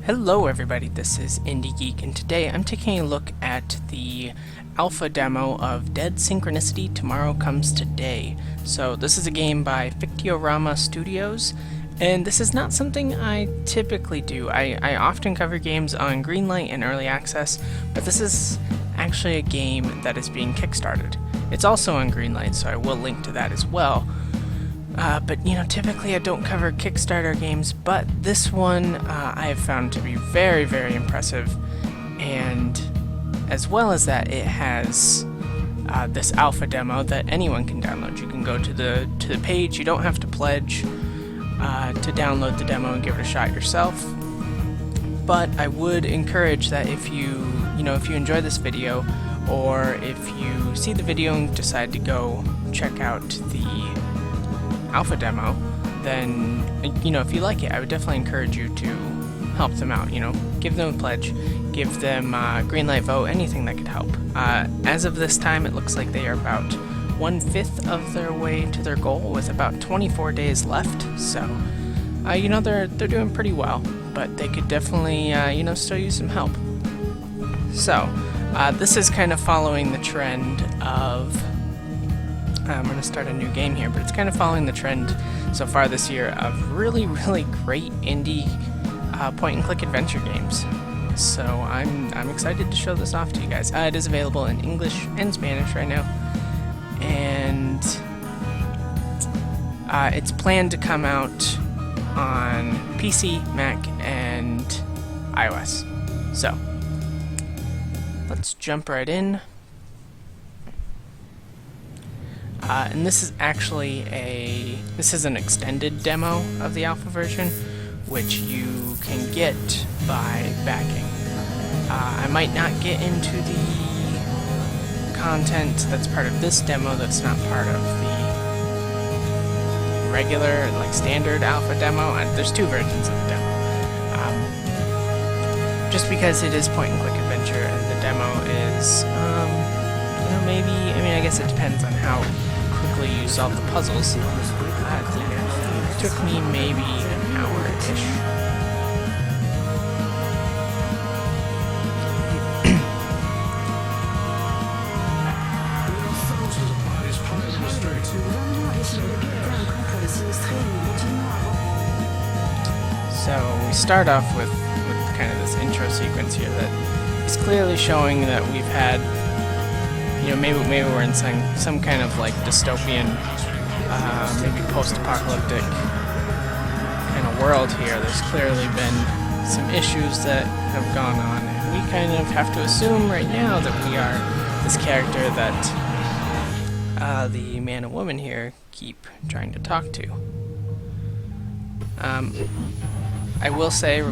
Hello everybody, this is IndieGeek, and today I'm taking a look at the alpha demo of Dead Synchronicity Tomorrow Comes Today. So this is a game by Fictiorama Studios, and this is not something I typically do. I often cover games on Greenlight and Early Access, but this is actually a game that is being kickstarted. It's also on Greenlight, so I will link to that as well. But you know, typically I don't cover Kickstarter games, but this one I have found to be very, very impressive, and as well as that, it has this alpha demo that anyone can download. You can go to the page. You don't have to pledge to download the demo and give it a shot yourself. But I would encourage that if you enjoy this video, or if you see the video and decide to go check out the alpha demo, then if you like it, I would definitely encourage you to help them out. Give them a pledge, give them a green light vote, anything that could help. As of this time, it looks like they are about 1/5 of their way to their goal, with about 24 days left. So they're doing pretty well, but they could definitely still use some help. So this is kind of following the trend of I'm going to start a new game here, but it's kind of following the trend so far this year of really, really great indie point-and-click adventure games. So I'm excited to show this off to you guys. It is available in English and Spanish right now, and it's planned to come out on PC, Mac, and iOS. So let's jump right in. And this is actually an extended demo of the alpha version, which you can get by backing. I might not get into the content that's part of this demo that's not part of the regular, standard alpha demo. There's two versions of the demo. Just because it is point-and-click adventure, and the demo is, I guess it depends on how quickly you solve the puzzles. It took me maybe an hour-ish. So we start off with kind of this intro sequence here that is clearly showing that we've had, maybe we're in some kind of dystopian, maybe post-apocalyptic kind of world here. There's clearly been some issues that have gone on, and we kind of have to assume right now that we are this character that the man and woman here keep trying to talk to. I will say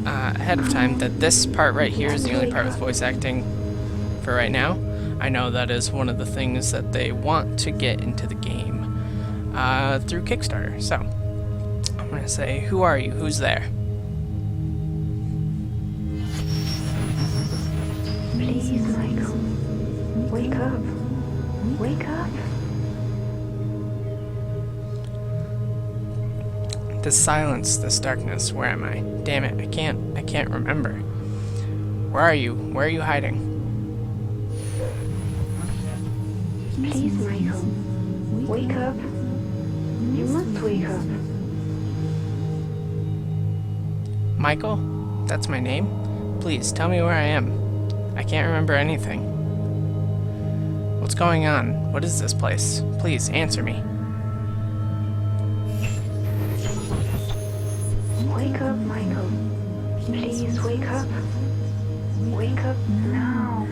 ahead of time that this part right here is the only part with voice acting for right now. I know that is one of the things that they want to get into the game through Kickstarter. So I'm going to say, who are you? Who's there? Please, Michael, wake up. Wake up. This silence, this darkness, where am I? Damn it, I can't remember. Where are you? Where are you hiding? Please, Michael, wake up. You must wake up. Michael? That's my name? Please, tell me where I am. I can't remember anything. What's going on? What is this place? Please, answer me. Wake up, Michael. Please, wake up. Wake up now.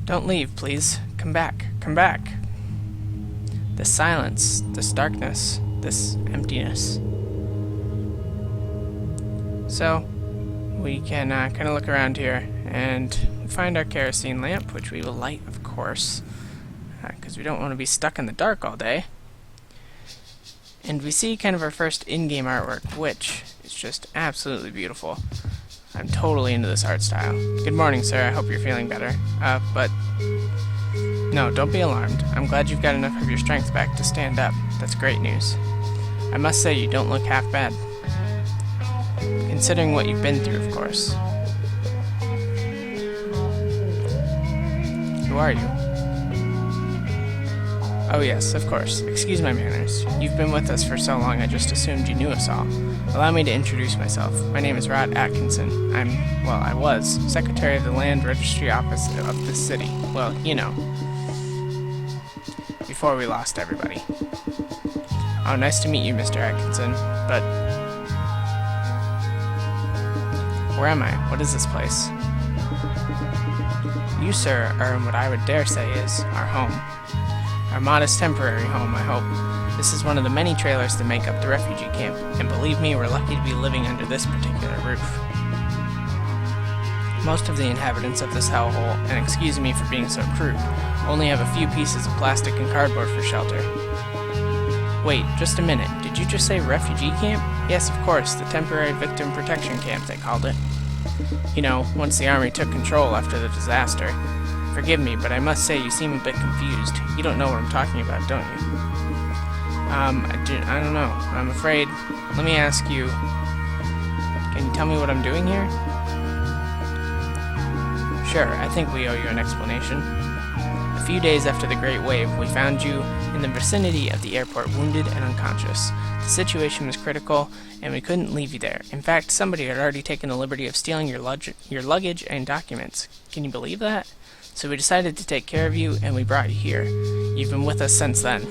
Don't leave, please. Come back. Come back. This silence, this darkness, this emptiness. So, we can kind of look around here and find our kerosene lamp, which we will light, of course, because we don't want to be stuck in the dark all day. And we see kind of our first in-game artwork, which is just absolutely beautiful. I'm totally into this art style. Good morning, sir. I hope you're feeling better. But No, don't be alarmed. I'm glad you've got enough of your strength back to stand up. That's great news. I must say, you don't look half bad. Considering what you've been through, of course. Who are you? Oh yes, of course. Excuse my manners. You've been with us for so long I just assumed you knew us all. Allow me to introduce myself. My name is Rod Atkinson. I was, Secretary of the Land Registry Office of this city. Well, you know. Before we lost everybody. Oh, nice to meet you, Mr. Atkinson, but... Where am I? What is this place? You, sir, are in what I would dare say is our home. Our modest temporary home, I hope. This is one of the many trailers that make up the refugee camp, and believe me, we're lucky to be living under this particular roof. Most of the inhabitants of this hellhole, and excuse me for being so crude, only have a few pieces of plastic and cardboard for shelter. Wait, just a minute, did you just say refugee camp? Yes, of course, the temporary victim protection camp, they called it. You know, once the army took control after the disaster. Forgive me, but I must say you seem a bit confused. You don't know what I'm talking about, don't you? I don't know. I'm afraid... Let me ask you... Can you tell me what I'm doing here? Sure, I think we owe you an explanation. A few days after the Great Wave, we found you in the vicinity of the airport wounded and unconscious. The situation was critical, and we couldn't leave you there. In fact, somebody had already taken the liberty of stealing your luggage and documents. Can you believe that? So we decided to take care of you, and we brought you here. You've been with us since then.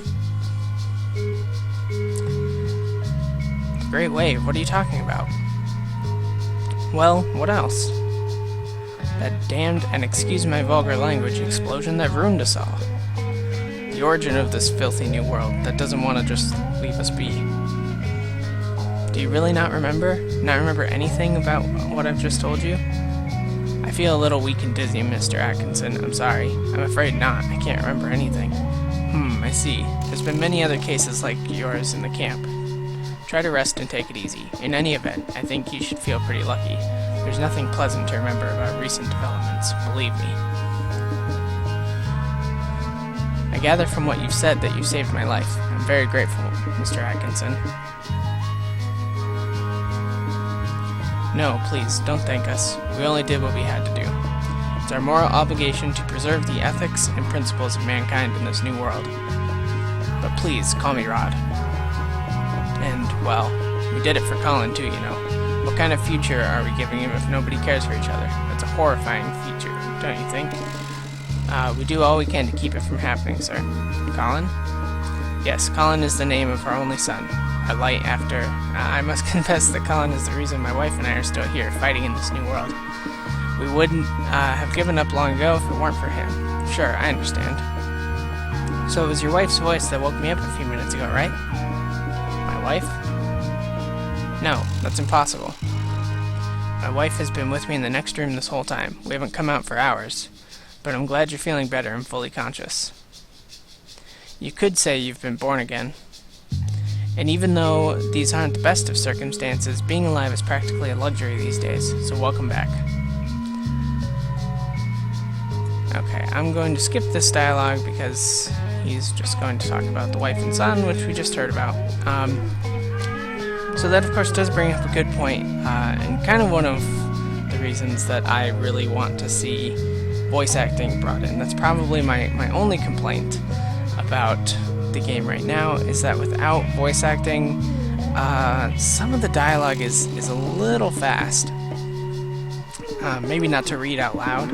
The Great Wave? What are you talking about? Well, what else? That damned, and excuse my vulgar language, explosion that ruined us all. The origin of this filthy new world that doesn't want to just leave us be. Do you really not remember? Not remember anything about what I've just told you? I feel a little weak and dizzy, Mr. Atkinson. I'm sorry. I'm afraid not. I can't remember anything. I see. There's been many other cases like yours in the camp. Try to rest and take it easy. In any event, I think you should feel pretty lucky. There's nothing pleasant to remember about recent developments, believe me. I gather from what you've said that you saved my life. I'm very grateful, Mr. Atkinson. No, please, don't thank us. We only did what we had to do. It's our moral obligation to preserve the ethics and principles of mankind in this new world. But please, call me Rod. And, well, we did it for Colin too, you know. What kind of future are we giving him if nobody cares for each other? That's a horrifying future, don't you think? We do all we can to keep it from happening, sir. Colin? Yes, Colin is the name of our only son. A light after... I must confess that Colin is the reason my wife and I are still here, fighting in this new world. We wouldn't have given up long ago if it weren't for him. Sure, I understand. So it was your wife's voice that woke me up a few minutes ago, right? My wife? No, that's impossible. My wife has been with me in the next room this whole time. We haven't come out for hours. But I'm glad you're feeling better and fully conscious. You could say you've been born again. And even though these aren't the best of circumstances, being alive is practically a luxury these days, so welcome back. Okay, I'm going to skip this dialogue because he's just going to talk about the wife and son, which we just heard about. So that, of course, does bring up a good point, and kind of one of the reasons that I really want to see voice acting brought in. That's probably my only complaint about the game right now, is that without voice acting, some of the dialogue is a little fast. Maybe not to read out loud.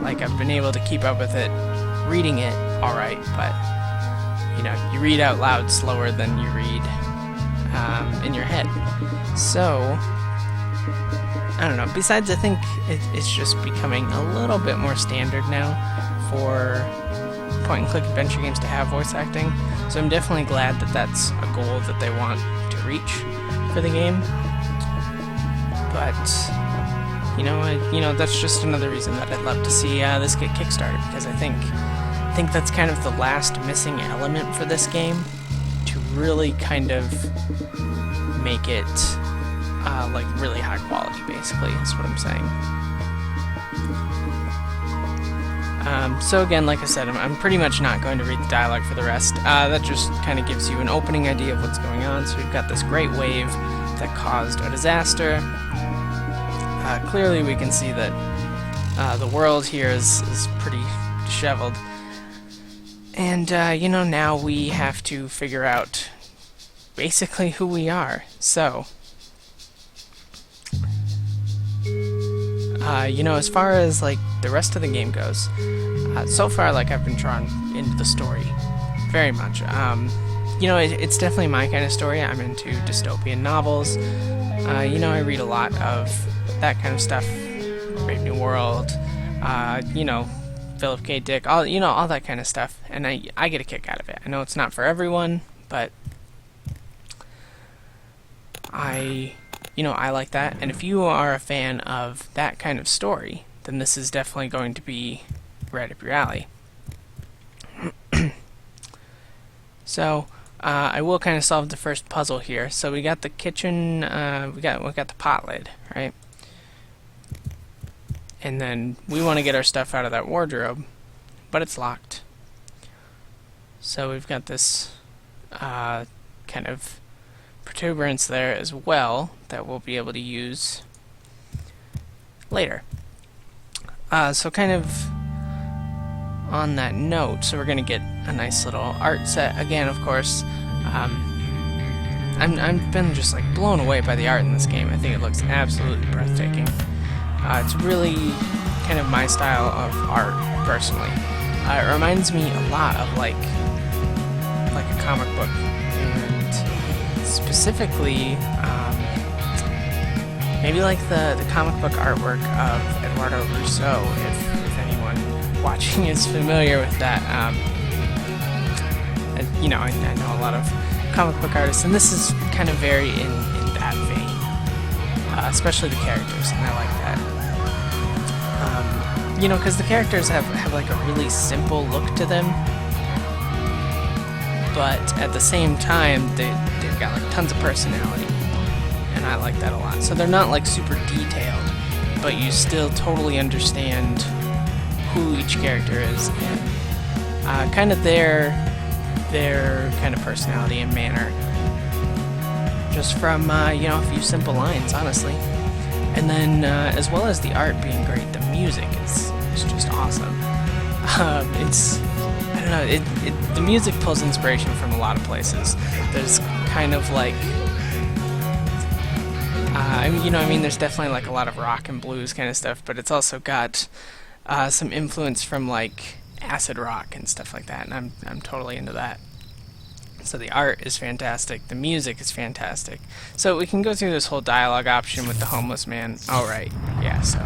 Like, I've been able to keep up with it, reading it alright, but, you know, you read out loud slower than you read in your head. So, I don't know. Besides, I think it's just becoming a little bit more standard now for point-and-click adventure games to have voice acting. So I'm definitely glad that that's a goal that they want to reach for the game. But you know, that's just another reason that I'd love to see this get Kickstarted, because I think that's kind of the last missing element for this game to really kind of make it like really high quality, basically, is what I'm saying. So again, like I said, I'm pretty much not going to read the dialogue for the rest. That just kind of gives you an opening idea of what's going on. So we've got this great wave that caused a disaster. Clearly we can see that the world here is pretty disheveled. And, you know, now we have to figure out basically who we are. So, you know, as far as, like, the rest of the game goes, so far, like, I've been drawn into the story very much. You know, it's definitely my kind of story. I'm into dystopian novels. You know, I read a lot of that kind of stuff. Brave New World, you know, Philip K. Dick, all that kind of stuff. And I get a kick out of it. I know it's not for everyone, but I like that. And if you are a fan of that kind of story, then this is definitely going to be right up your alley. So, I will kind of solve the first puzzle here. So we got the kitchen, we got the pot lid, right? And then we want to get our stuff out of that wardrobe, but it's locked. So we've got this kind of protuberance there as well that we'll be able to use later. So kind of on that note, so we're going to get a nice little art set again, of course. I've been just like blown away by the art in this game. I think it looks absolutely breathtaking. It's really kind of my style of art, personally. It reminds me a lot of like a comic book, and specifically maybe like the comic book artwork of Eduardo Rousseau, if anyone watching is familiar with that. You know, I know a lot of comic book artists, and this is kind of very in that vein, especially the characters, and I like that. You know, because the characters have like a really simple look to them, but at the same time, they've got like tons of personality, and I like that a lot. So they're not like super detailed, but you still totally understand who each character is, and kind of their kind of personality and manner, just from you know, a few simple lines, honestly. And then as well as the art being great, the music is just awesome. It's, I don't know, the music pulls inspiration from a lot of places. There's kind of like you know, I mean, there's definitely like a lot of rock and blues kind of stuff, but it's also got some influence from like acid rock and stuff like that, and I'm totally into that. So the art is fantastic, the music is fantastic. So we can go through this whole dialogue option with the homeless man. Oh right, yeah, so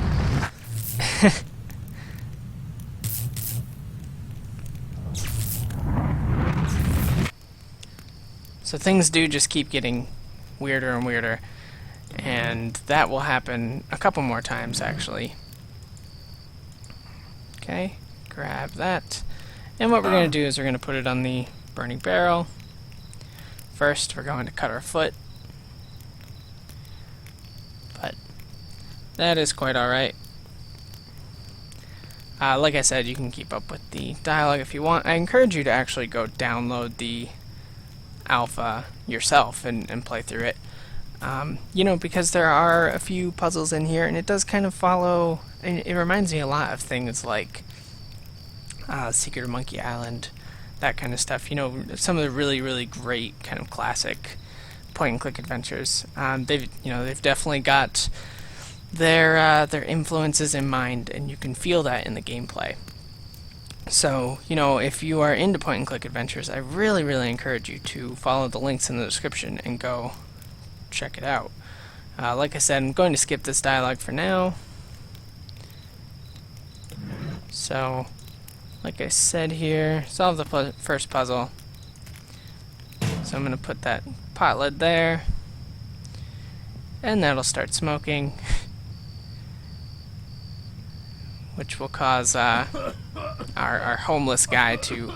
so things do just keep getting weirder and weirder, and that will happen a couple more times actually. Okay, grab that, and what we're going to do is we're going to put it on the burning barrel. First, we're going to cut our foot, but that is quite alright. Like I said, you can keep up with the dialogue if you want. I encourage you to actually go download the alpha yourself and play through it. You know, because there are a few puzzles in here, and it does kind of follow, it reminds me a lot of things like Secret of Monkey Island, that kind of stuff. You know, some of the really, really great kind of classic point-and-click adventures. They've definitely got their influences in mind, and you can feel that in the gameplay. So, you know, if you are into point-and-click adventures, I really, really encourage you to follow the links in the description and go check it out. Like I said, I'm going to skip this dialogue for now. So, like I said here, solve the first puzzle. So I'm going to put that pot lid there, and that'll start smoking, which will cause our homeless guy to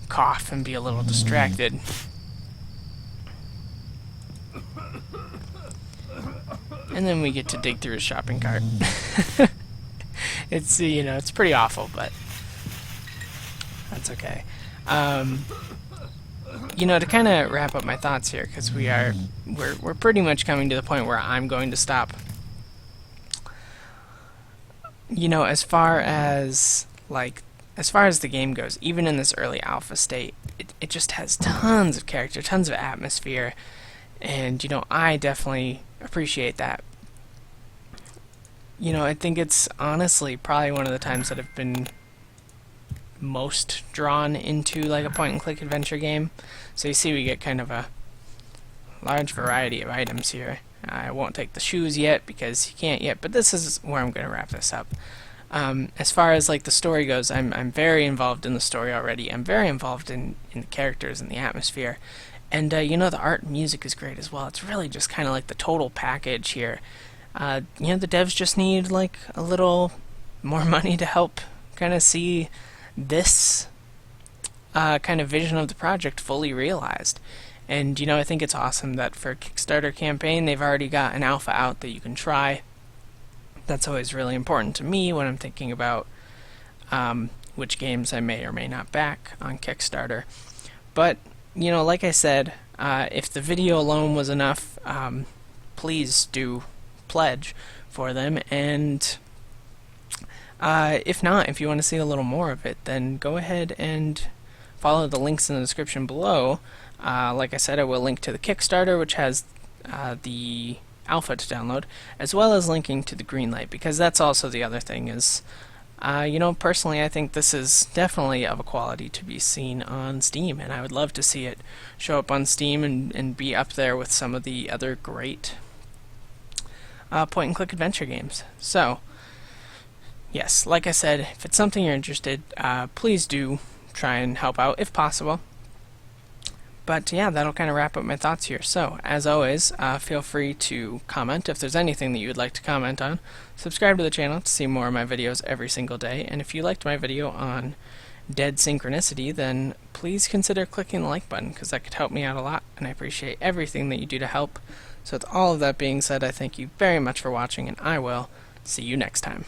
cough and be a little distracted. And then we get to dig through his shopping cart. It's, you know, it's pretty awful, but That's okay. You know, to kind of wrap up my thoughts here, because we're pretty much coming to the point where I'm going to stop. You know, as far as the game goes, even in this early alpha state, it just has tons of character, tons of atmosphere, and you know, I definitely appreciate that. You know, I think it's honestly probably one of the times that I've been most drawn into like a point and click adventure game. So you see we get kind of a large variety of items here. I won't take the shoes yet because you can't yet, but this is where I'm going to wrap this up. As far as like the story goes, I'm very involved in the story already. I'm very involved in the characters and the atmosphere. And you know, the art and music is great as well. It's really just kind of like the total package here. You know, the devs just need like a little more money to help kind of see this kind of vision of the project fully realized. And you know, I think it's awesome that for a Kickstarter campaign they've already got an alpha out that you can try. That's always really important to me when I'm thinking about which games I may or may not back on Kickstarter. But you know, like I said, if the video alone was enough, please do pledge for them, and if not, if you want to see a little more of it, then go ahead and follow the links in the description below. Like I said, I will link to the Kickstarter, which has the alpha to download, as well as linking to the Greenlight, because that's also the other thing is, you know, personally I think this is definitely of a quality to be seen on Steam, and I would love to see it show up on Steam and be up there with some of the other great point-and-click adventure games. So, yes, like I said, if it's something you're interested, please do try and help out if possible. But yeah, that'll kind of wrap up my thoughts here. So, as always, feel free to comment if there's anything that you would like to comment on. Subscribe to the channel to see more of my videos every single day. And if you liked my video on Dead Synchronicity, then please consider clicking the like button, because that could help me out a lot, and I appreciate everything that you do to help. So with all of that being said, I thank you very much for watching, and I will see you next time.